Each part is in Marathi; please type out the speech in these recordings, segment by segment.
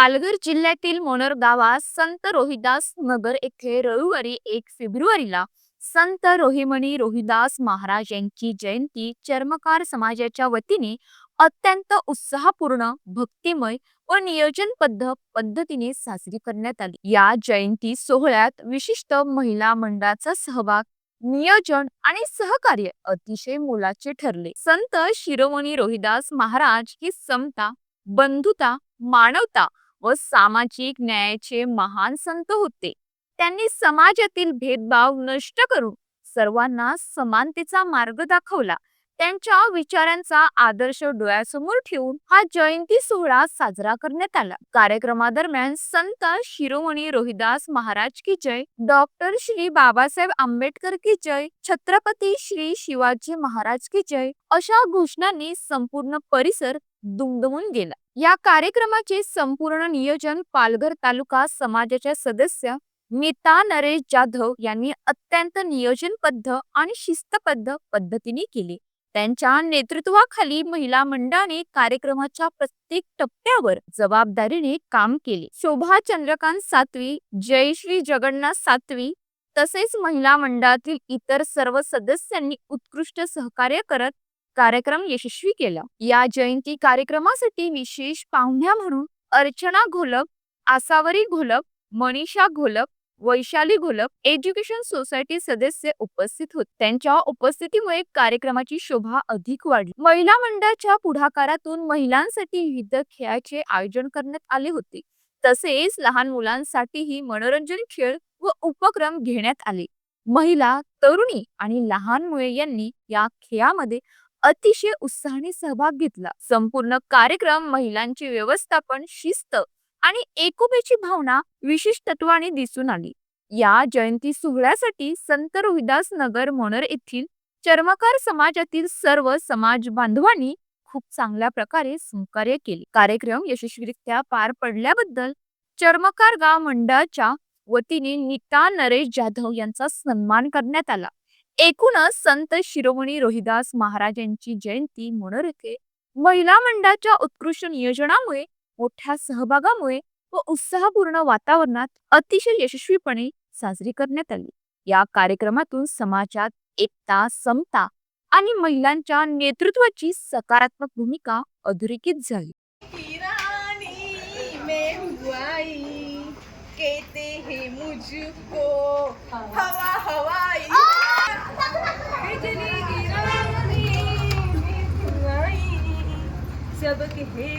पालघर जिल्ह्यातील मोनर गावात संत रोहिदास नगर येथे रविवारी 1 फेब्रुवारीला संत रोहिमणी रोहिदास महाराज यांची जयंती चर्मकार समाजाच्या वतीने अत्यंत उत्साहपूर्ण, भक्तिमय व नियोजनबद्ध पद्धतीने साजरी करण्यात आली। या जयंती सोहळ्यात विशिष्ट महिला मंडळाचा सहभाग, नियोजन आणि सहकार्य अतिशय मोलाचे ठरले। संत शिरोमणी रोहिदास महाराज ही समता, बंधुता, मानवता व सामाजिक न्यायाचे महान संत होते। त्यांनी समाजातील भेदभाव नष्ट करून सर्वांना समानतेचा मार्ग दाखवला। त्यांच्या विचारांचा आदर्श डोळ्यासमोर ठेवून हा जयंती सोहळा साजरा करण्यात आला। कार्यक्रमादरम्यान संत शिरोमणी रोहिदास महाराज की जय, डॉक्टर श्री बाबासाहेब आंबेडकर की जय, छत्रपती श्री शिवाजी महाराज की जय अशा घोषणांनी संपूर्ण परिसर दुमदुमून गेला। या कार्यक्रमाचे संपूर्ण नियोजन पालघर तालुका समाजाच्या सदस्य नीता नरेश जाधव यांनी अत्यंत नियोजनबद्ध आणि शिस्तबद्ध पद्धतीने केले। त्यांच्या नेतृत्वाखाली महिला मंडळाने कार्यक्रमाच्या प्रत्येक टप्प्यावर जबाबदारीने काम केले। शोभा चंद्रकांत सातवी, जयश्री जगन्नाथ सातवी तसेच महिला मंडळातील इतर सर्व सदस्यांनी उत्कृष्ट सहकार्य करत कार्यक्रम यशस्वी केला। या जयंती कार्यक्रमासाठी विशेष पाहुण्या म्हणून अर्चना घोलप, आसावरी घोलप, मनीषा घोलप, वैशाली घोलप एज्युकेशन सोसायटी सदस्य उपस्थित होते। त्यांच्या उपस्थितीमुळे कार्यक्रमाची शोभा अधिक वाढली। महिला मंडळाच्या पुढाकारातून महिलांसाठी विविध खेळाचे आयोजन करण्यात आले होते। तसेच लहान मुलांसाठीही मनोरंजन खेळ व उपक्रम घेण्यात आले। महिला, तरुणी आणि लहान मुले यांनी या खेळामध्ये अतिशय उत्साहाने सहभाग घेतला। संपूर्ण कार्यक्रम महिलांचे व्यवस्थापन, शिस्त आणि एकोप्याची भावना विशिष्ट तत्वाने दिसून आली। या जयंती सोहळ्यासाठी संत रोहिदास नगर मोनर येथील चर्मकार समाजातील सर्व समाज बांधवांनी खूप चांगल्या प्रकारे सहकार्य केले। कार्यक्रम यशस्वीरित्या पार पडल्याबद्दल चर्मकार गाव मंडळाच्या वतीने नीता नरेश जाधव यांचा सन्मान करण्यात आला। एकूणच संत शिरोमणी रोहिदास महाराज यांची जयंती मोनर येथे महिला मंडळाच्या उत्कृष्ट नियोजनामुळे, मोठ्या सहभागामुळे व उत्साहपूर्ण वातावरणात अतिशय यशस्वीपणे साजरी करण्यात आली। या कार्यक्रमातून समाजात एकता, समता आणि महिलांच्या नेतृत्वाची सकारात्मक भूमिका अधोरेखित झाली। कहते हैं मुझको हवा हवाई सब कहते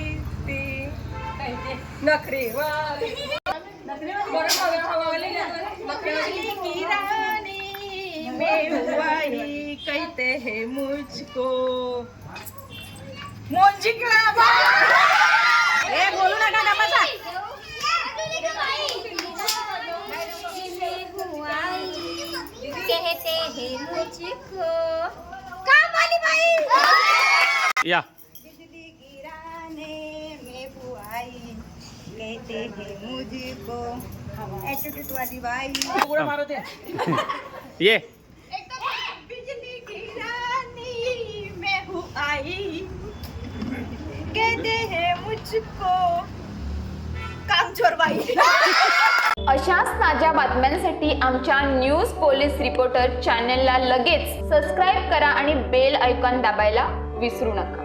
नखरे वाली की रानी मैं हुआई कहते हैं मुझको मोंजिकला ए बोलू नका नका कहते हैं मुझको कामवाली भाई या बिजली गिराने में बुआई कहते हैं मुझको एटीट्यूड वाली बाई ये बिजली गिरानी में हूँ आई कहते हैं मुझको कामचोर बाई। अशाच ताज्या बातम्यांसाठी आमच्या न्यूज पोलीस रिपोर्टर चॅनलला लगेच सबस्क्राईब करा आणि बेल आयकॉन दाबायला विसरू नका।